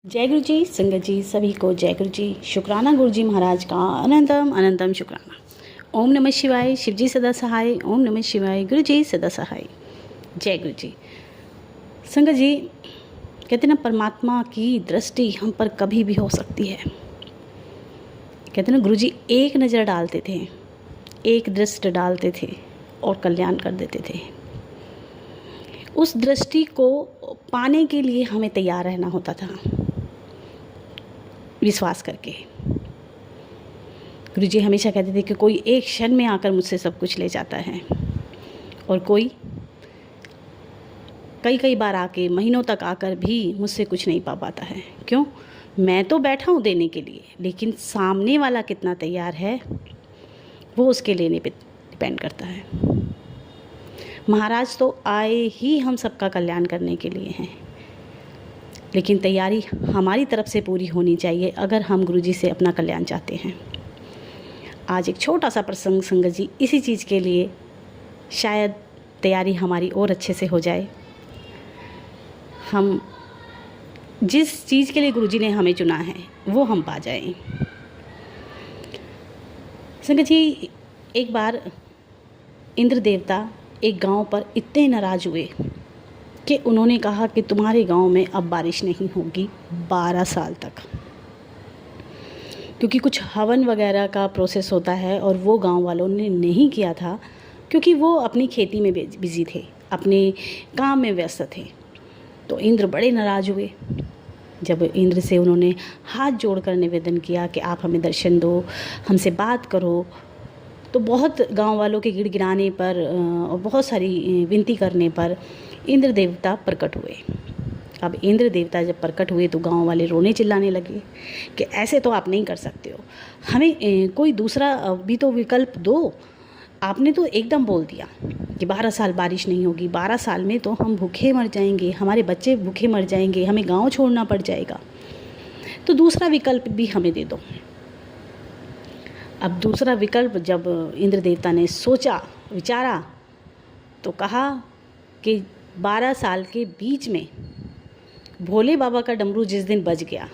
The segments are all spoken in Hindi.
जय गुरु जी, संगत जी, सभी को जय गुरु जी। शुक्राना गुरु जी महाराज का अनंतम अनंतम शुक्राना। ओम नमः शिवाय, शिव जी सदा सहाय। ओम नमः शिवाय, गुरु जी सदा सहाय। जय गुरु जी। संगत जी, कहते ना परमात्मा की दृष्टि हम पर कभी भी हो सकती है। कहते ना गुरु जी एक नज़र डालते थे, एक दृष्टि डालते थे और कल्याण कर देते थे। उस दृष्टि को पाने के लिए हमें तैयार रहना होता था, विश्वास करके। गुरुजी हमेशा कहते थे कि कोई एक क्षण में आकर मुझसे सब कुछ ले जाता है और कोई कई कई बार आके महीनों तक आकर भी मुझसे कुछ नहीं पा पाता है। क्यों? मैं तो बैठा हूँ देने के लिए, लेकिन सामने वाला कितना तैयार है वो उसके लेने पे डिपेंड करता है। महाराज तो आए ही हम सबका कल्याण करने के लिए हैं, लेकिन तैयारी हमारी तरफ से पूरी होनी चाहिए अगर हम गुरुजी से अपना कल्याण चाहते हैं। आज एक छोटा सा प्रसंग संगत जी, इसी चीज़ के लिए शायद तैयारी हमारी और अच्छे से हो जाए। हम जिस चीज़ के लिए गुरुजी ने हमें चुना है वो हम पा जाएं। संगत जी, एक बार इंद्र देवता एक गांव पर इतने नाराज हुए कि उन्होंने कहा कि तुम्हारे गांव में अब बारिश नहीं होगी 12 साल तक, क्योंकि कुछ हवन वगैरह का प्रोसेस होता है और वो गांव वालों ने नहीं किया था, क्योंकि वो अपनी खेती में बिजी थे, अपने काम में व्यस्त थे। तो इंद्र बड़े नाराज़ हुए। जब इंद्र से उन्होंने हाथ जोड़कर निवेदन किया कि आप हमें दर्शन दो, हमसे बात करो, तो बहुत गांव वालों के गिड़गिड़ाने पर और बहुत सारी विनती करने पर इंद्र देवता प्रकट हुए। अब इंद्र देवता जब प्रकट हुए तो गांव वाले रोने चिल्लाने लगे कि ऐसे तो आप नहीं कर सकते हो, हमें कोई दूसरा भी तो विकल्प दो। आपने तो एकदम बोल दिया कि 12 साल बारिश नहीं होगी, 12 साल में तो हम भूखे मर जाएंगे, हमारे बच्चे भूखे मर जाएंगे, हमें गाँव छोड़ना पड़ जाएगा, तो दूसरा विकल्प भी हमें दे दो। अब दूसरा विकल्प जब इंद्र देवता ने सोचा विचारा तो कहा कि 12 साल के बीच में भोले बाबा का डमरू जिस दिन बज गया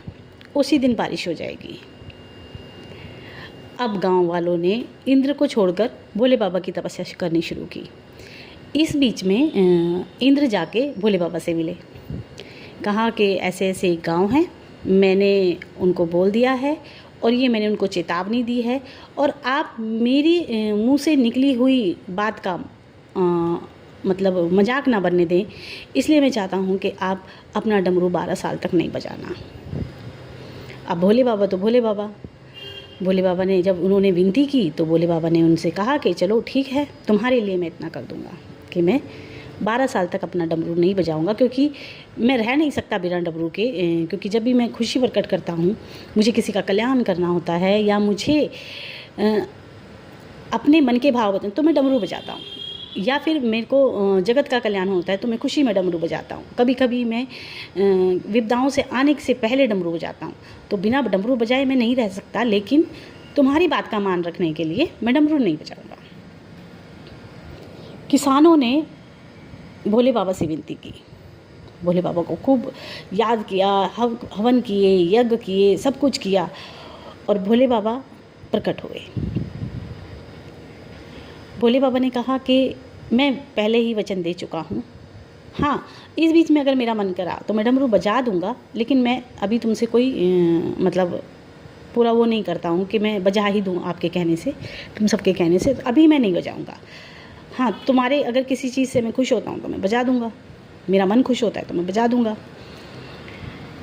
उसी दिन बारिश हो जाएगी। अब गांव वालों ने इंद्र को छोड़कर भोले बाबा की तपस्या करनी शुरू की। इस बीच में इंद्र जाके भोले बाबा से मिले, कहा कि ऐसे ऐसे एक गाँव है, मैंने उनको बोल दिया है और ये मैंने उनको चेतावनी दी है, और आप मेरी मुंह से निकली हुई बात का मतलब मजाक ना बनने दें, इसलिए मैं चाहता हूँ कि आप अपना डमरू 12 साल तक नहीं बजाना। अब भोले बाबा ने जब उन्होंने विनती की तो भोले बाबा ने उनसे कहा कि चलो ठीक है, तुम्हारे लिए मैं इतना कर दूँगा कि मैं 12 साल तक अपना डमरू नहीं बजाऊंगा, क्योंकि मैं रह नहीं सकता बिना डमरू के। क्योंकि जब भी मैं खुशी प्रकट करता हूँ, मुझे किसी का कल्याण करना होता है या मुझे अपने मन के भाव बताएं तो मैं डमरू बजाता हूँ, या फिर मेरे को जगत का कल्याण होता है तो मैं खुशी में डमरू बजाता हूँ। कभी कभी मैं विपदाओं से आने से पहले डमरू बजाता हूँ। तो बिना डमरू बजाए मैं नहीं रह सकता, लेकिन तुम्हारी बात का मान रखने के लिए मैं डमरू नहीं बजाऊँगा। किसानों ने भोले बाबा से विनती की, भोले बाबा को खूब याद किया, हवन किए, यज्ञ किए, सब कुछ किया, और भोले बाबा प्रकट हुए। भोले बाबा ने कहा कि मैं पहले ही वचन दे चुका हूँ, हाँ इस बीच में अगर मेरा मन करा तो मैं डमरू बजा दूँगा, लेकिन मैं अभी तुमसे कोई मतलब पूरा वो नहीं करता हूँ कि मैं बजा ही दूँ आपके कहने से, तुम सबके कहने से, तो अभी मैं नहीं बजाऊँगा। हाँ, तुम्हारे अगर किसी चीज़ से मैं खुश होता हूँ तो मैं बजा दूँगा, मेरा मन खुश होता है तो मैं बजा दूँगा।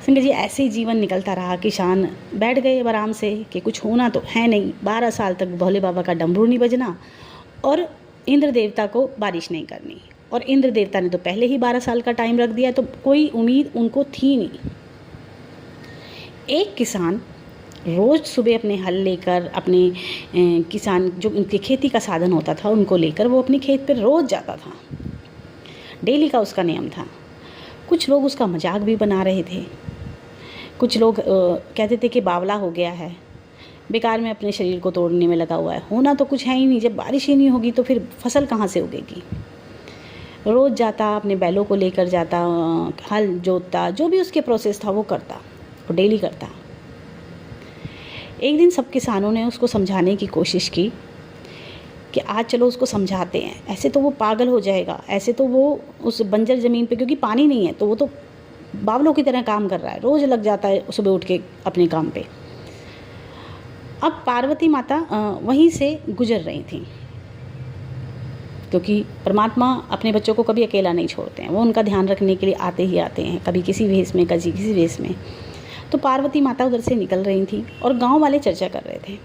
संगत जी, ऐसे ही जीवन निकलता रहा। किसान बैठ गए आराम से कि कुछ होना तो है नहीं, 12 साल तक भोले बाबा का डमरू नहीं बजना और इंद्र देवता को बारिश नहीं करनी, और इंद्र देवता ने तो पहले ही 12 साल का टाइम रख दिया, तो कोई उम्मीद उनको थी नहीं। एक किसान रोज़ सुबह अपने हल लेकर, अपने किसान जो उनकी खेती का साधन होता था उनको लेकर वो अपनी खेत पर रोज़ जाता था, डेली का उसका नियम था। कुछ लोग उसका मजाक भी बना रहे थे, कुछ लोग कहते थे कि बावला हो गया है, बेकार में अपने शरीर को तोड़ने में लगा हुआ है, होना तो कुछ है ही नहीं, जब बारिश ही नहीं होगी तो फिर फसल कहाँ से उगेगी। रोज़ जाता, अपने बैलों को लेकर जाता, हल जोतता, जो भी उसके प्रोसेस था वो करता, वो डेली करता। एक दिन सब किसानों ने उसको समझाने की कोशिश की कि आज चलो उसको समझाते हैं, ऐसे तो वो पागल हो जाएगा, ऐसे तो वो उस बंजर ज़मीन पे, क्योंकि पानी नहीं है तो वो तो बावलों की तरह काम कर रहा है, रोज़ लग जाता है सुबह उठ के अपने काम पे। अब पार्वती माता वहीं से गुजर रही थी, क्योंकि परमात्मा अपने बच्चों को कभी अकेला नहीं छोड़ते हैं, वो उनका ध्यान रखने के लिए आते ही आते हैं, कभी किसी वेश में, कभी किसी वेश में। तो पार्वती माता उधर से निकल रही थी और गांव वाले चर्चा कर रहे थे।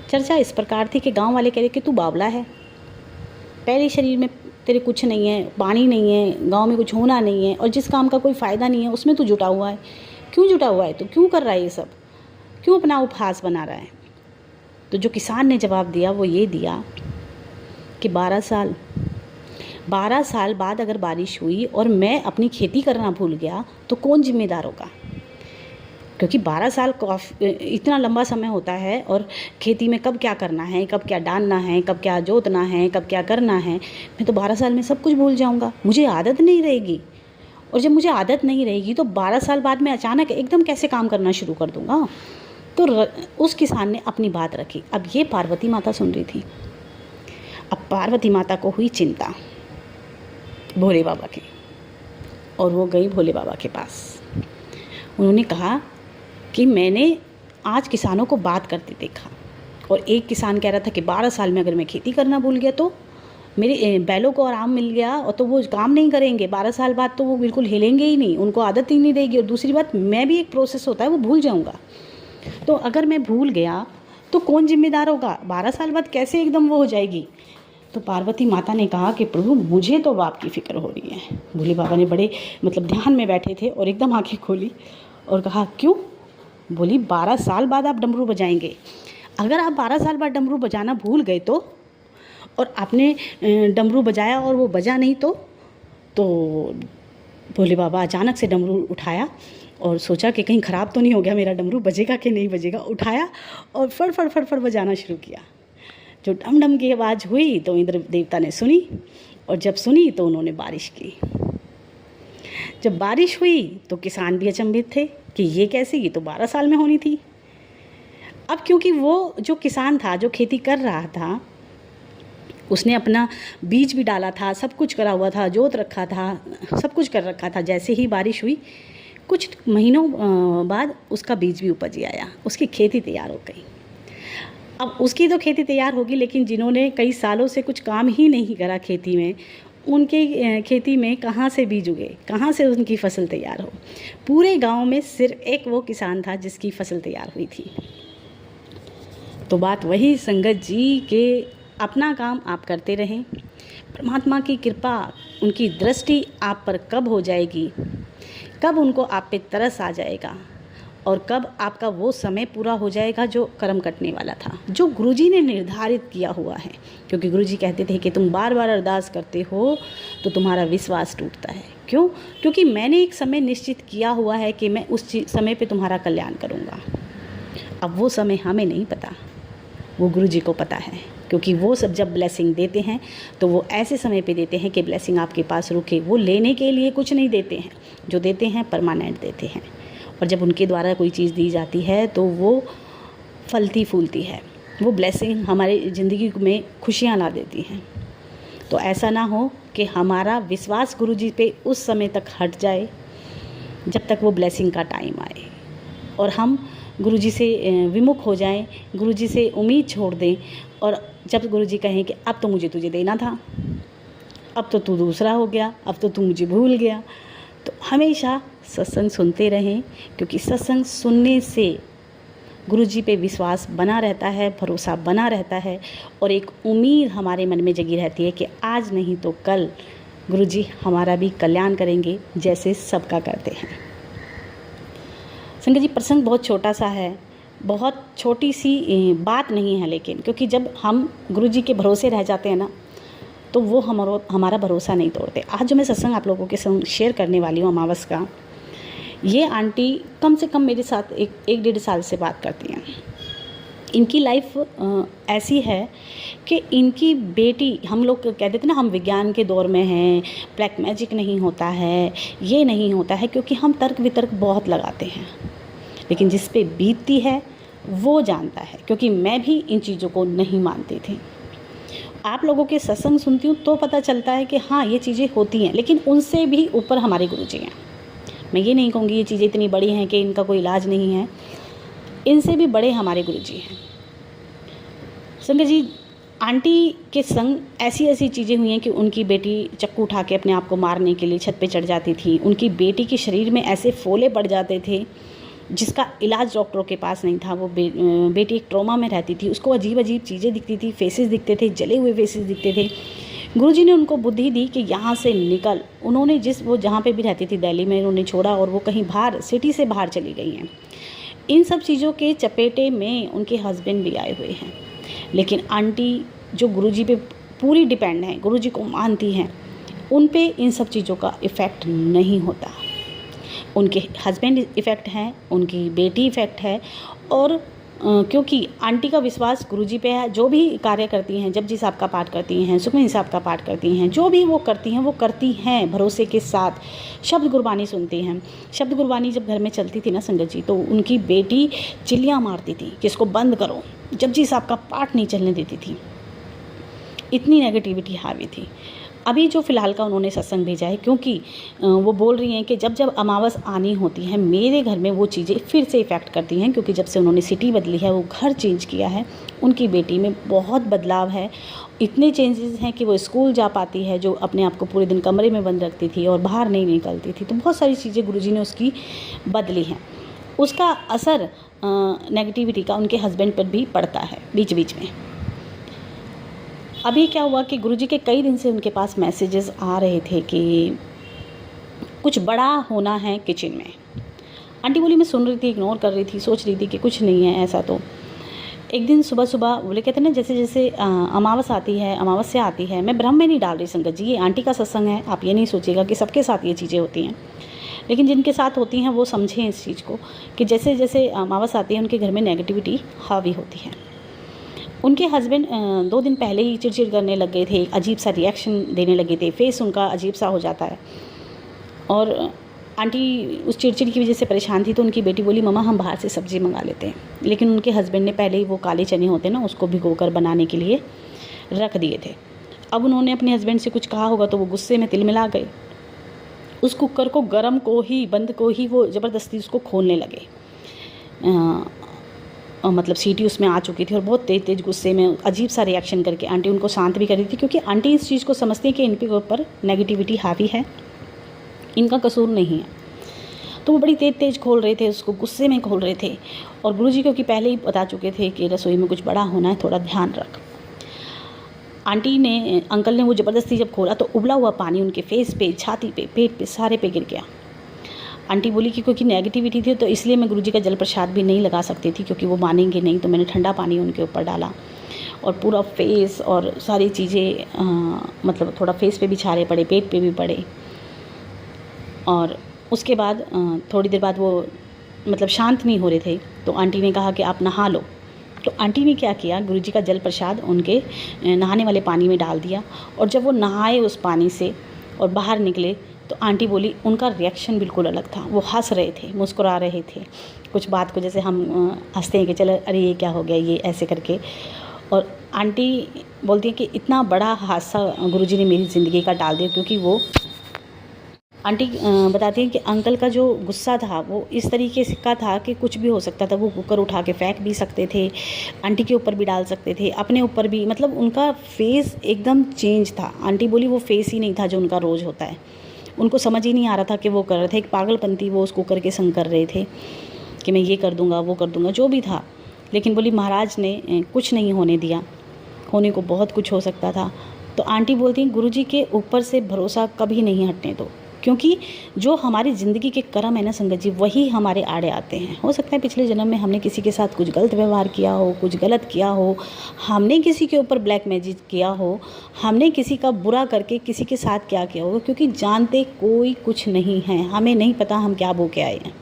चर्चा इस प्रकार थी कि गांव वाले कह रहे कि तू बावला है, पहले शरीर में तेरे कुछ नहीं है, पानी नहीं है, गांव में कुछ होना नहीं है, और जिस काम का कोई फ़ायदा नहीं है उसमें तू जुटा हुआ है। क्यों जुटा हुआ है? तो क्यों कर रहा है ये सब? क्यों अपना उपहास बना रहा है? तो जो किसान ने जवाब दिया वो ये दिया कि 12 साल बाद अगर बारिश हुई और मैं अपनी खेती करना भूल गया तो कौन जिम्मेदार होगा? क्योंकि 12 साल इतना लंबा समय होता है, और खेती में कब क्या करना है, कब क्या डालना है, कब क्या जोतना है, कब क्या करना है, मैं तो 12 साल में सब कुछ भूल जाऊंगा, मुझे आदत नहीं रहेगी। और जब मुझे आदत नहीं रहेगी तो 12 साल बाद मैं अचानक एकदम कैसे काम करना शुरू कर दूंगा? तो उस किसान ने अपनी बात रखी। अब ये पार्वती माता सुन रही थी। अब पार्वती माता को हुई चिंता भोले बाबा की, और वो गई भोले बाबा के पास। उन्होंने कहा कि मैंने आज किसानों को बात करते देखा, और एक किसान कह रहा था कि 12 साल में अगर मैं खेती करना भूल गया तो मेरे बैलों को आराम मिल गया और तो वो काम नहीं करेंगे, 12 साल बाद तो वो बिल्कुल हिलेंगे ही नहीं, उनको आदत ही नहीं रहेगी। और दूसरी बात, मैं भी एक प्रोसेस होता है वो भूल जाऊँगा, तो अगर मैं भूल गया तो कौन जिम्मेदार होगा? 12 साल बाद कैसे एकदम वो हो जाएगी? तो पार्वती माता ने कहा कि प्रभु मुझे तो बाप की फ़िक्र हो रही है। भोले बाबा ने बड़े ध्यान में बैठे थे और एकदम आंखें खोली और कहा क्यों? बोली 12 साल बाद आप डमरू बजाएंगे। अगर आप 12 साल बाद डमरू बजाना भूल गए तो, और आपने डमरू बजाया और वो बजा नहीं तो भोले बाबा अचानक से डमरू उठाया और सोचा कि कहीं ख़राब तो नहीं हो गया मेरा डमरू, बजेगा कि नहीं बजेगा। उठाया और फड़ फड़ फड़ फड़ बजाना शुरू किया। जो डम डम की आवाज़ हुई तो इंद्र देवता ने सुनी, और जब सुनी तो उन्होंने बारिश की। जब बारिश हुई तो किसान भी अचंभित थे कि ये कैसे, ये तो 12 साल में होनी थी। अब क्योंकि वो जो किसान था, जो खेती कर रहा था, उसने अपना बीज भी डाला था, सब कुछ करा हुआ था, जोत रखा था, सब कुछ कर रखा था। जैसे ही बारिश हुई कुछ महीनों बाद उसका बीज भी उपज आया, उसकी खेती तैयार हो गई। अब उसकी तो खेती तैयार होगी, लेकिन जिन्होंने कई सालों से कुछ काम ही नहीं करा खेती में, उनके खेती में कहाँ से बीज उगे, कहाँ से उनकी फसल तैयार हो? पूरे गांव में सिर्फ एक वो किसान था जिसकी फसल तैयार हुई थी। तो बात वही संगत जी के अपना काम आप करते रहें, परमात्मा की कृपा, उनकी दृष्टि आप पर कब हो जाएगी, कब उनको आप पे तरस आ जाएगा, और कब आपका वो समय पूरा हो जाएगा जो कर्म कटने वाला था, जो गुरुजी ने निर्धारित किया हुआ है। क्योंकि गुरुजी कहते थे कि तुम बार बार अरदास करते हो तो तुम्हारा विश्वास टूटता है। क्यों? क्योंकि मैंने एक समय निश्चित किया हुआ है कि मैं उस समय पे तुम्हारा कल्याण करूँगा। अब वो समय हमें नहीं पता, वो गुरुजी को पता है। क्योंकि वो सब जब ब्लेसिंग देते हैं तो वो ऐसे समय पे देते हैं कि ब्लेसिंग आपके पास रुके। वो लेने के लिए कुछ नहीं देते हैं, जो देते हैं परमानेंट देते हैं। और जब उनके द्वारा कोई चीज़ दी जाती है तो वो फलती फूलती है, वो ब्लेसिंग हमारी ज़िंदगी में खुशियाँ ला देती हैं। तो ऐसा ना हो कि हमारा विश्वास गुरुजी पे उस समय तक हट जाए जब तक वो ब्लेसिंग का टाइम आए, और हम गुरुजी से विमुख हो जाएं, गुरुजी से उम्मीद छोड़ दें, और जब गुरुजी कहें कि अब तो मुझे तुझे देना था, अब तो तू दूसरा हो गया, अब तो तू मुझे भूल गया। तो हमेशा सत्संग सुनते रहें, क्योंकि सत्संग सुनने से गुरुजी पे विश्वास बना रहता है, भरोसा बना रहता है, और एक उम्मीद हमारे मन में जगी रहती है कि आज नहीं तो कल गुरुजी हमारा भी कल्याण करेंगे, जैसे सबका करते हैं। संगत जी, प्रसंग बहुत छोटा सा है, बहुत छोटी सी बात नहीं है, लेकिन क्योंकि जब हम गुरुजी के भरोसे रह जाते हैं ना, तो वो हमारा भरोसा नहीं तोड़ते। आज जो मैं सत्संग आप लोगों के संग शेयर करने वाली हूँ अमावस का, ये आंटी कम से कम मेरे साथ एक डेढ़ साल से बात करती हैं। इनकी लाइफ ऐसी है कि इनकी बेटी, हम लोग कह देते ना हम विज्ञान के दौर में हैं, ब्लैक मैजिक नहीं होता है, ये नहीं होता है, क्योंकि हम तर्क वितर्क बहुत लगाते हैं। लेकिन जिस पे बीतती है वो जानता है, क्योंकि मैं भी इन चीज़ों को नहीं मानती थी। आप लोगों के सत्संग सुनती हूँ तो पता चलता है कि हाँ ये चीज़ें होती हैं, लेकिन उनसे भी ऊपर हमारे गुरुजी हैं। मैं ये नहीं कहूँगी ये चीज़ें इतनी बड़ी हैं कि इनका कोई इलाज नहीं है, इनसे भी बड़े हमारे गुरुजी हैं। संगत जी, आंटी के संग ऐसी ऐसी चीज़ें हुई हैं कि उनकी बेटी चक्कू उठा के अपने आप को मारने के लिए छत पे चढ़ जाती थी। उनकी बेटी के शरीर में ऐसे फोले पड़ जाते थे जिसका इलाज डॉक्टरों के पास नहीं था। वो बेटी एक ट्रॉमा में रहती थी, उसको अजीब अजीब चीज़ें दिखती थी, फेसेस दिखते थे, जले हुए फेसेस दिखते थे। गुरुजी ने उनको बुद्धि दी कि यहाँ से निकल। उन्होंने वो जहाँ पे भी रहती थी दिल्ली में, उन्होंने छोड़ा और वो कहीं बाहर, सिटी से बाहर चली गई हैं। इन सब चीज़ों के चपेटे में उनके हस्बैंड भी आए हुए हैं, लेकिन आंटी जो गुरुजी पे पूरी डिपेंड है, गुरुजी को मानती हैं, उन पे इन सब चीज़ों का इफ़ेक्ट नहीं होता। उनके हस्बैंड इफ़ेक्ट हैं, उनकी बेटी इफ़ेक्ट है, और क्योंकि आंटी का विश्वास गुरुजी पे है। जो भी कार्य करती हैं, जपजी साहब का पाठ करती हैं, सुखमनी साहब का पाठ करती हैं, जो भी वो करती हैं भरोसे के साथ। शब्द गुरबानी सुनती हैं। शब्द गुरबानी जब घर में चलती थी ना संगत जी, तो उनकी बेटी चिल्लियाँ मारती थी कि इसको बंद करो, जपजी साहब का पाठ नहीं चलने देती थी। इतनी नेगेटिविटी हावी थी। अभी जो फ़िलहाल का उन्होंने सत्संग भेजा है, क्योंकि वो बोल रही हैं कि जब जब अमावस आनी होती है मेरे घर में वो चीज़ें फिर से इफ़ेक्ट करती हैं, क्योंकि जब से उन्होंने सिटी बदली है, वो घर चेंज किया है, उनकी बेटी में बहुत बदलाव है। इतने चेंजेस हैं कि वो स्कूल जा पाती है, जो अपने आप को पूरे दिन कमरे में बंद रखती थी और बाहर नहीं निकलती थी। तो बहुत सारी चीज़ें गुरुजी ने उसकी बदली हैं। उसका असर नेगेटिविटी का उनके हस्बैंड पर भी पड़ता है बीच बीच में। अभी क्या हुआ कि गुरुजी के कई दिन से उनके पास मैसेजेस आ रहे थे कि कुछ बड़ा होना है किचन में। आंटी बोली मैं सुन रही थी, इग्नोर कर रही थी, सोच रही थी कि कुछ नहीं है ऐसा। तो एक दिन सुबह सुबह बोले, कहते हैं ना जैसे जैसे अमावस आती है, अमावस्या आती है, मैं भ्रम में नहीं डाल रही संगत जी, ये आंटी का सत्संग है, आप ये नहीं सोचिएगा कि सबके साथ ये चीज़ें होती हैं, लेकिन जिनके साथ होती हैं वो समझें इस चीज़ को कि जैसे जैसे अमावस आती है उनके घर में नेगेटिविटी हावी होती है। उनके हस्बैंड 2 दिन पहले ही चिड़चिड़ करने लग गए थे, अजीब सा रिएक्शन देने लगे थे, फेस उनका अजीब सा हो जाता है। और आंटी उस चिड़चिड़ की वजह से परेशान थी, तो उनकी बेटी बोली मम्मा हम बाहर से सब्ज़ी मंगा लेते हैं। लेकिन उनके हस्बैंड ने पहले ही वो काले चने होते हैं ना, उसको भिगोकर बनाने के लिए रख दिए थे। अब उन्होंने अपने हस्बैंड से कुछ कहा होगा तो वो गुस्से में तिलमिला गए। उस कुकर को गर्म को ही, बंद को ही वो ज़बरदस्ती उसको खोलने लगे। मतलब सीटी उसमें आ चुकी थी और बहुत तेज़ तेज़ गुस्से में अजीब सा रिएक्शन करके आंटी उनको शांत भी कर रही थी, क्योंकि आंटी इस चीज़ को समझती है कि इन के ऊपर नेगेटिविटी हावी है, इनका कसूर नहीं है। तो वो बड़ी तेज़ तेज़ खोल रहे थे, उसको गुस्से में खोल रहे थे। और गुरुजी क्योंकि पहले ही बता चुके थे कि रसोई में कुछ बड़ा होना है, थोड़ा ध्यान रख। आंटी ने, अंकल ने वो ज़बरदस्ती जब खोला तो उबला हुआ पानी उनके फेस पे, छाती पे, पेट पे, सारे पे गिर गया। आंटी बोली कि क्योंकि नेगेटिविटी थी तो इसलिए मैं गुरुजी का जल प्रसाद भी नहीं लगा सकती थी, क्योंकि वो मानेंगे नहीं, तो मैंने ठंडा पानी उनके ऊपर डाला और पूरा फेस और सारी चीज़ें मतलब थोड़ा फेस पे भी छारे पड़े, पेट पे भी पड़े। और उसके बाद थोड़ी देर बाद वो मतलब शांत नहीं हो रहे थे, तो आंटी ने कहा कि आप नहा लो। तो आंटी ने क्या किया, गुरुजी का जल प्रसाद उनके नहाने वाले पानी में डाल दिया। और जब वो नहाए उस पानी से और बाहर निकले तो आंटी बोली उनका रिएक्शन बिल्कुल अलग था। वो हंस रहे थे, मुस्कुरा रहे थे, कुछ बात को जैसे हम हंसते हैं कि चलो अरे ये क्या हो गया, ये ऐसे करके। और आंटी बोलती है कि इतना बड़ा हादसा गुरुजी ने मेरी ज़िंदगी का डाल दिया, क्योंकि वो आंटी बताती हैं कि अंकल का जो गुस्सा था वो इस तरीके से का था कि कुछ भी हो सकता था। वो कुकर उठा के फेंक भी सकते थे, आंटी के ऊपर भी डाल सकते थे, अपने ऊपर भी। मतलब उनका फेस एकदम चेंज था। आंटी बोली वो फेस ही नहीं था जो उनका रोज़ होता है। उनको समझ ही नहीं आ रहा था कि वो कर रहे थे, एक पागलपंती वो उस कुकर के संग कर रहे थे कि मैं ये कर दूंगा, वो कर दूंगा, जो भी था। लेकिन बोली महाराज ने कुछ नहीं होने दिया, होने को बहुत कुछ हो सकता था। तो आंटी बोलती हैं गुरुजी के ऊपर से भरोसा कभी नहीं हटने दो, क्योंकि जो हमारी ज़िंदगी के कर्म है ना संगत जी, वही हमारे आड़े आते हैं। हो सकता है पिछले जन्म में हमने किसी के साथ कुछ गलत व्यवहार किया हो, कुछ गलत किया हो, हमने किसी के ऊपर ब्लैक मैजिक किया हो, हमने किसी का बुरा करके किसी के साथ क्या किया होगा, क्योंकि जानते कोई कुछ नहीं है, हमें नहीं पता हम क्या भूख के आए हैं।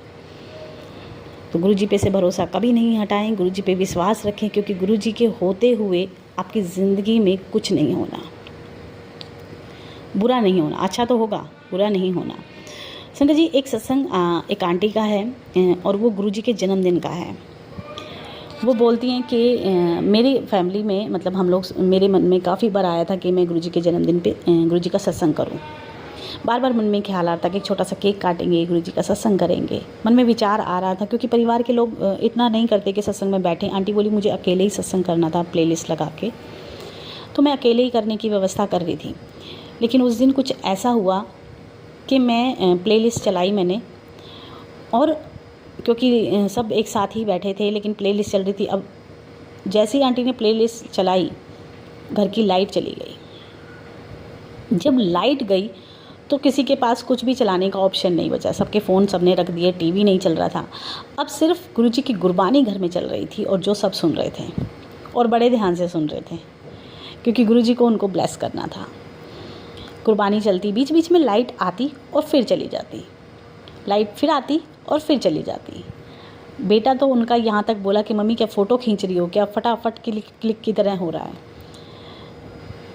तो गुरुजी पे से भरोसा कभी नहीं हटाएं, गुरुजी पे विश्वास रखें, क्योंकि गुरुजी के होते हुए आपकी ज़िंदगी में कुछ नहीं होना, बुरा नहीं होना। अच्छा तो होगा, बुरा नहीं होना। संगत जी, एक सत्संग एक आंटी का है और वो गुरुजी के जन्मदिन का है। वो बोलती हैं कि मेरी फैमिली में मतलब हम लोग, मेरे मन में काफ़ी बार आया था कि मैं गुरुजी के जन्मदिन पे गुरुजी का सत्संग करूं। बार बार मन में ख्याल आ रहा था कि छोटा सा केक काटेंगे, गुरुजी का सत्संग करेंगे। मन में विचार आ रहा था क्योंकि परिवार के लोग इतना नहीं करते कि सत्संग में बैठें। आंटी बोली मुझे अकेले ही सत्संग करना था प्लेलिस्ट लगा के, तो मैं अकेले ही करने की व्यवस्था कर रही थी। लेकिन उस दिन कुछ ऐसा हुआ कि मैं प्लेलिस्ट चलाई मैंने, और क्योंकि सब एक साथ ही बैठे थे लेकिन प्लेलिस्ट चल रही थी। अब जैसे ही आंटी ने प्लेलिस्ट चलाई, घर की लाइट चली गई। जब लाइट गई तो किसी के पास कुछ भी चलाने का ऑप्शन नहीं बचा। सबके फ़ोन सबने रख दिए, टीवी नहीं चल रहा था। अब सिर्फ गुरुजी की गुरबानी घर में चल रही थी और जो सब सुन रहे थे और बड़े ध्यान से सुन रहे थे क्योंकि गुरुजी को उनको ब्लेस करना था। गुरबानी चलती, बीच बीच में लाइट आती और फिर चली जाती, लाइट फिर आती और फिर चली जाती। बेटा तो उनका यहाँ तक बोला कि मम्मी क्या फ़ोटो खींच रही हो, क्या फटाफट क्लिक की तरह हो रहा है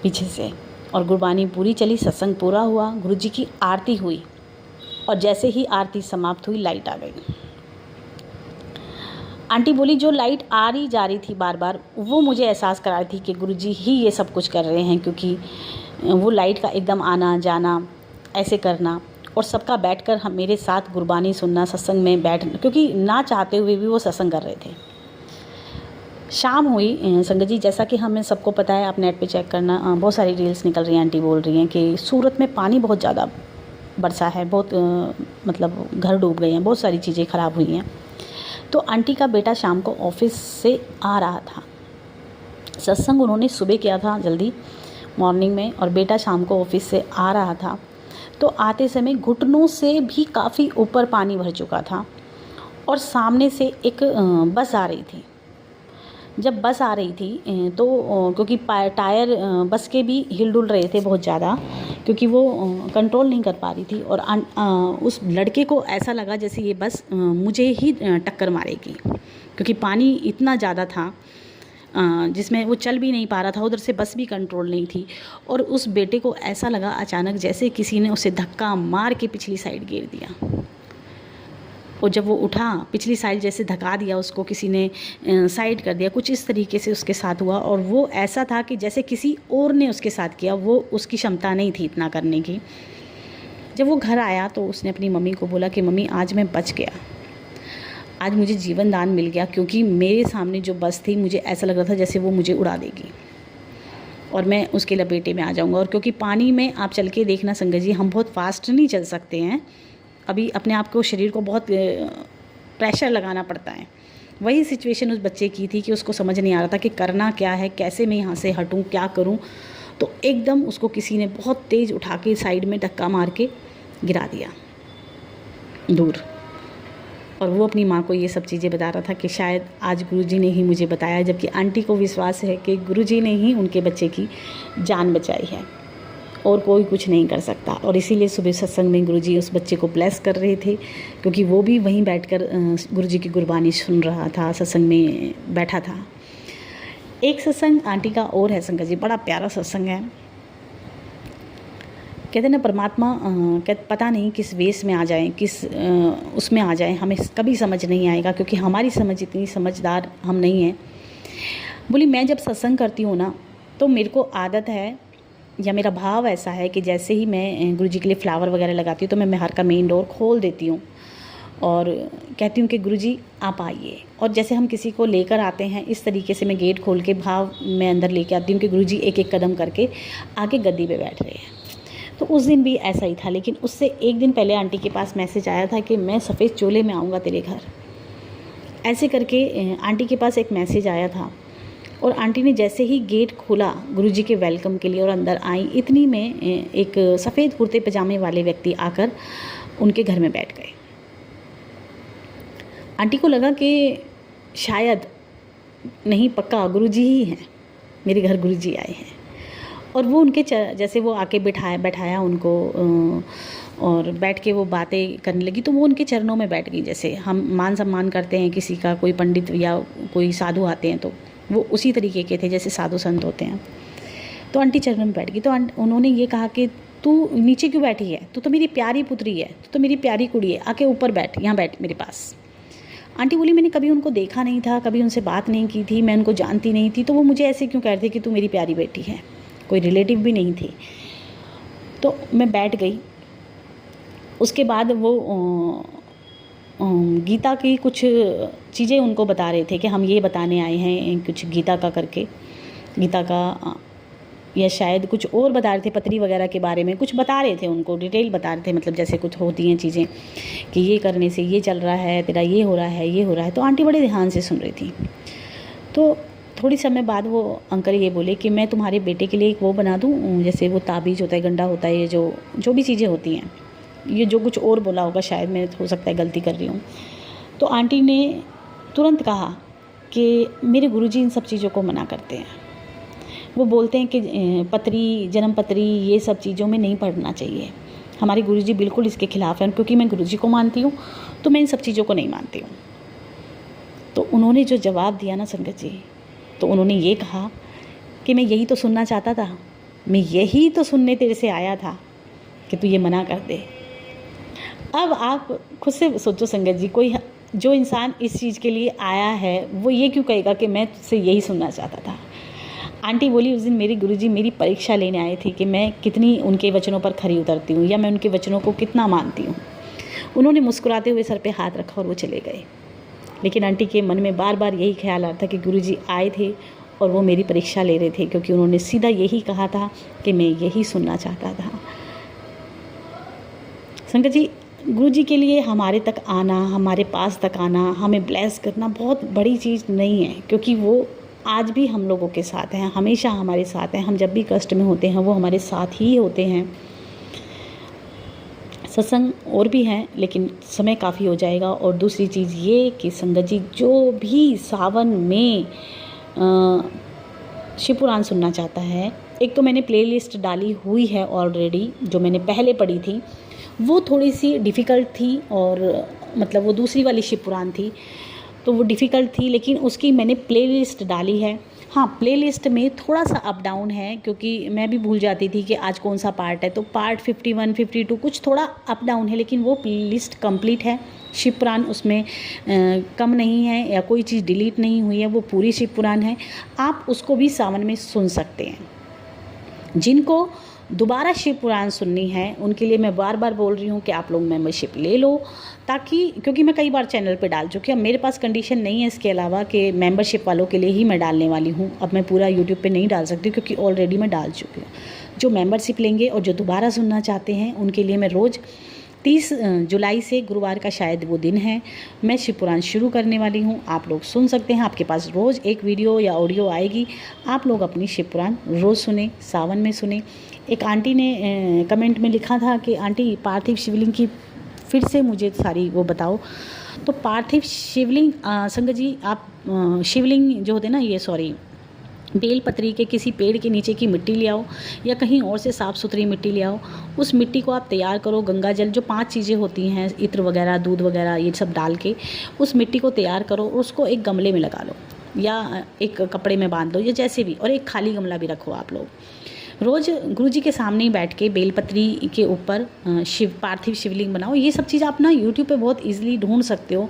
पीछे से। और गुरबानी पूरी चली, सत्संग पूरा हुआ, गुरुजी की आरती हुई और जैसे ही आरती समाप्त हुई लाइट आ गई। आंटी बोली जो लाइट आ रही जा रही थी बार बार, वो मुझे एहसास करा रही थी कि गुरुजी ही ये सब कुछ कर रहे हैं, क्योंकि वो लाइट का एकदम आना जाना, ऐसे करना और सबका बैठकर हम मेरे साथ गुरबानी सुनना, सत्संग में बैठना, क्योंकि ना चाहते हुए भी वो सत्संग कर रहे थे। शाम हुई संगत जी, जैसा कि हमें सबको पता है, आप नेट पे चेक करना, बहुत सारी रील्स निकल रही हैं। आंटी बोल रही हैं कि सूरत में पानी बहुत ज़्यादा बरसा है, बहुत मतलब घर डूब गए हैं, बहुत सारी चीज़ें ख़राब हुई हैं। तो आंटी का बेटा शाम को ऑफिस से आ रहा था। सत्संग उन्होंने सुबह किया था जल्दी मॉर्निंग में, और बेटा शाम को ऑफिस से आ रहा था। तो आते समय घुटनों से भी काफ़ी ऊपर पानी भर चुका था और सामने से एक बस आ रही थी। जब बस आ रही थी तो क्योंकि टायर बस के भी हिल डुल रहे थे बहुत ज़्यादा, क्योंकि वो कंट्रोल नहीं कर पा रही थी। और उस लड़के को ऐसा लगा जैसे ये बस मुझे ही टक्कर मारेगी, क्योंकि पानी इतना ज़्यादा था जिसमें वो चल भी नहीं पा रहा था, उधर से बस भी कंट्रोल नहीं थी। और उस बेटे को ऐसा लगा अचानक जैसे किसी ने उसे धक्का मार के पिछली साइड गिर दिया। और जब वो उठा, पिछली साइड जैसे धक्का दिया उसको किसी ने, साइड कर दिया, कुछ इस तरीके से उसके साथ हुआ। और वो ऐसा था कि जैसे किसी और ने उसके साथ किया, वो उसकी क्षमता नहीं थी इतना करने की। जब वो घर आया तो उसने अपनी मम्मी को बोला कि मम्मी आज मैं बच गया, आज मुझे जीवन दान मिल गया, क्योंकि मेरे सामने जो बस थी मुझे ऐसा लग रहा था जैसे वो मुझे उड़ा देगी और मैं उसके लपेटे में आ जाऊंगा। और क्योंकि पानी में आप चल के देखना संगत जी, हम बहुत फास्ट नहीं चल सकते हैं, अभी अपने आप को, शरीर को बहुत प्रेशर लगाना पड़ता है। वही सिचुएशन उस बच्चे की थी कि उसको समझ नहीं आ रहा था कि करना क्या है, कैसे मैं यहाँ से हटूँ, क्या करूँ। तो एकदम उसको किसी ने बहुत तेज़ उठा के साइड में धक्का मार के गिरा दिया दूर। और वो अपनी माँ को ये सब चीज़ें बता रहा था कि शायद आज गुरुजी ने ही मुझे बताया, जबकि आंटी को विश्वास है कि गुरुजी ने ही उनके बच्चे की जान बचाई है और कोई कुछ नहीं कर सकता। और इसीलिए सुबह सत्संग में गुरुजी उस बच्चे को ब्लेस कर रहे थे, क्योंकि वो भी वहीं बैठकर गुरुजी की गुरबानी सुन रहा था, सत्संग में बैठा था। एक सत्संग आंटी का और है संगत जी, बड़ा प्यारा सत्संग है। कहते ना परमात्मा पता नहीं किस वेश में आ जाए, किस उसमें आ जाए, हमें कभी समझ नहीं आएगा, क्योंकि हमारी समझ इतनी समझदार हम नहीं हैं। बोली मैं जब सत्संग करती हूँ ना, तो मेरे को आदत है या मेरा भाव ऐसा है कि जैसे ही मैं गुरुजी के लिए फ्लावर वगैरह लगाती हूँ तो मैं मेहर का मेन डोर खोल देती हूँ और कहती हूँ कि गुरुजी आप आइए। और जैसे हम किसी को लेकर आते हैं, इस तरीके से मैं गेट खोल के भाव में अंदर लेके आती हूँ कि गुरुजी एक एक कदम करके आके गद्दी पे बैठ रहे हैं। तो उस दिन भी ऐसा ही था, लेकिन उससे एक दिन पहले आंटी के पास मैसेज आया था कि मैं सफ़ेद चोले में आऊँगा तेरे घर। ऐसे करके आंटी के पास एक मैसेज आया था और आंटी ने जैसे ही गेट खोला गुरुजी के वेलकम के लिए और अंदर आई, इतनी में एक सफ़ेद कुर्ते पजामे वाले व्यक्ति आकर उनके घर में बैठ गए। आंटी को लगा कि शायद नहीं, पक्का गुरुजी ही हैं, मेरे घर गुरुजी आए हैं। और वो उनके जैसे वो आके बैठाया उनको और बैठ के वो बातें करने लगी, तो वो उनके चरणों में बैठ गई। जैसे हम मान सम्मान करते हैं किसी का, कोई पंडित या कोई साधु आते हैं तो वो उसी तरीके के थे जैसे साधु संत होते हैं। तो आंटी चरणों में बैठ गई। तो उन्होंने ये कहा कि तू नीचे क्यों बैठी है, तू तो मेरी प्यारी पुत्री है, तू तो मेरी प्यारी कुड़ी है, आके ऊपर बैठ, यहाँ बैठ मेरे पास। आंटी बोली मैंने कभी उनको देखा नहीं था, कभी उनसे बात नहीं की थी, मैं उनको जानती नहीं थी, तो वो मुझे ऐसे क्यों कहते कि तू मेरी प्यारी बेटी है, कोई रिलेटिव भी नहीं थे। तो मैं बैठ गई। उसके बाद वो गीता की कुछ चीज़ें उनको बता रहे थे कि हम ये बताने आए हैं कुछ गीता का करके, गीता का या शायद कुछ और बता रहे थे, पत्री वगैरह के बारे में कुछ बता रहे थे उनको, डिटेल बता रहे थे, मतलब जैसे कुछ होती हैं चीज़ें कि ये करने से ये चल रहा है, तेरा ये हो रहा है, ये हो रहा है। तो आंटी बड़े ध्यान से सुन रही थी। तो थोड़ी समय बाद वो अंकल ये बोले कि मैं तुम्हारे बेटे के लिए एक वो बना दूँ, जैसे वो ताबीज़ होता है, गंडा होता है, ये जो भी चीज़ें होती हैं, ये जो कुछ और बोला होगा, शायद मैं हो सकता है गलती कर रही हूँ। तो आंटी ने तुरंत कहा कि मेरे गुरुजी इन सब चीज़ों को मना करते हैं, वो बोलते हैं कि पत्री, जन्म पत्री, ये सब चीज़ों में नहीं पढ़ना चाहिए। हमारे गुरुजी बिल्कुल इसके खिलाफ़ हैं, क्योंकि मैं गुरुजी को मानती हूँ तो मैं इन सब चीज़ों को नहीं मानती हूँ। तो उन्होंने जो जवाब दिया ना संगत जी, तो उन्होंने ये कहा कि मैं यही तो सुनना चाहता था, मैं यही तो सुनने तेरे से आया था कि तू ये मना कर दे। अब आप खुद से सोचो संगत जी, कोई जो इंसान इस चीज़ के लिए आया है वो ये क्यों कहेगा कि मैं तुझसे यही सुनना चाहता था। आंटी बोली उस दिन मेरे गुरुजी मेरी परीक्षा लेने आए थे कि मैं कितनी उनके वचनों पर खरी उतरती हूँ या मैं उनके वचनों को कितना मानती हूँ। उन्होंने मुस्कुराते हुए सर पे हाथ रखा और वो चले गए। लेकिन आंटी के मन में बार बार यही ख्याल आता था कि गुरुजी आए थे और वो मेरी परीक्षा ले रहे थे, क्योंकि उन्होंने सीधा यही कहा था कि मैं यही सुनना चाहता था। संगत जी, गुरुजी के लिए हमारे तक आना, हमारे पास तक आना, हमें ब्लेस करना बहुत बड़ी चीज़ नहीं है, क्योंकि वो आज भी हम लोगों के साथ हैं, हमेशा हमारे साथ हैं। हम जब भी कष्ट में होते हैं वो हमारे साथ ही होते हैं। सत्संग और भी हैं, लेकिन समय काफ़ी हो जाएगा। और दूसरी चीज़ ये कि संगत जी, जो भी सावन में शिव पुराण सुनना चाहता है, एक तो मैंने प्लेलिस्ट डाली हुई है ऑलरेडी, जो मैंने पहले पढ़ी थी वो थोड़ी सी डिफ़िकल्ट थी, और मतलब वो दूसरी वाली शिव पुराण थी तो वो डिफ़िकल्ट थी, लेकिन उसकी मैंने प्लेलिस्ट डाली है। हाँ, प्लेलिस्ट में थोड़ा सा अप डाउन है, क्योंकि मैं भी भूल जाती थी कि आज कौन सा पार्ट है, तो पार्ट 51, 52 कुछ थोड़ा अप डाउन है, लेकिन वो प्लेलिस्ट कंप्लीट है। शिव पुराण उसमें कम नहीं है या कोई चीज़ डिलीट नहीं हुई है, वो पूरी शिव पुराण है। आप उसको भी सावन में सुन सकते हैं। जिनको दोबारा शिव पुराण सुननी है उनके लिए मैं बार बार बोल रही हूँ कि आप लोग मेंबरशिप ले लो, ताकि, क्योंकि मैं कई बार चैनल पे डाल चुकी हूँ, मेरे पास कंडीशन नहीं है इसके अलावा कि मेंबरशिप वालों के लिए ही मैं डालने वाली हूँ। अब मैं पूरा यूट्यूब पे नहीं डाल सकती, क्योंकि ऑलरेडी मैं डाल चुकी हूँ। जो मेंबरशिप लेंगे और जो दोबारा सुनना चाहते हैं उनके लिए मैं रोज़ 30 जुलाई से, गुरुवार का शायद वो दिन है, मैं शिव पुराण शुरू करने वाली हूँ। आप लोग सुन सकते हैं, आपके पास रोज़ एक वीडियो या ऑडियो आएगी। आप लोग अपनी शिव पुराण रोज़ सुने, सावन में सुने। एक आंटी ने कमेंट में लिखा था कि आंटी पार्थिव शिवलिंग की फिर से मुझे सारी वो बताओ। तो पार्थिव शिवलिंग, संगत जी, आप शिवलिंग जो होते हैं ना, ये सॉरी बेलपत्री के किसी पेड़ के नीचे की मिट्टी ले आओ या कहीं और से साफ़ सुथरी मिट्टी ले आओ। उस मिट्टी को आप तैयार करो, गंगा जल, जो 5 चीज़ें होती हैं, इत्र वगैरह, दूध वगैरह, ये सब डाल के उस मिट्टी को तैयार करो और उसको एक गमले में लगा लो या एक कपड़े में बांध लो या जैसे भी, और एक खाली गमला भी रखो। आप लोग रोज़ गुरुजी के सामने ही बैठ के बेलपत्री के ऊपर पार्थिव शिवलिंग बनाओ। ये सब चीज़ आप ना यूट्यूब पे बहुत ईजिली ढूंढ सकते हो,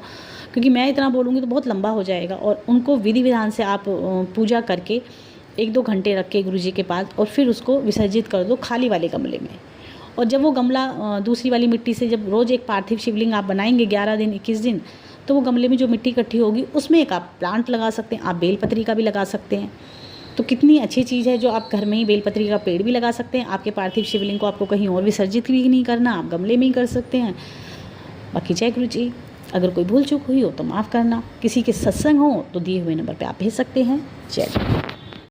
क्योंकि मैं इतना बोलूँगी तो बहुत लंबा हो जाएगा। और उनको विधि विधान से आप पूजा करके 1-2 घंटे रख के गुरुजी के पास, और फिर उसको विसर्जित कर दो खाली वाले गमले में। और जब वो गमला दूसरी वाली मिट्टी से, जब रोज़ एक पार्थिव शिवलिंग आप बनाएंगे 11 दिन 21 दिन, तो वो गमले में जो मिट्टी इकट्ठी होगी उसमें एक आप प्लांट लगा सकते हैं। आप बेलपत्री का भी लगा सकते हैं। तो कितनी अच्छी चीज़ है, जो आप घर में ही बेलपत्री का पेड़ भी लगा सकते हैं। आपके पार्थिव शिवलिंग को आपको कहीं और विसर्जित भी नहीं करना, आप गमले में ही कर सकते हैं। बाकी जय गुरु जी। अगर कोई भूल चूक हुई हो तो माफ़ करना। किसी के सत्संग हो तो दिए हुए नंबर पे आप भेज सकते हैं। जय गुरु।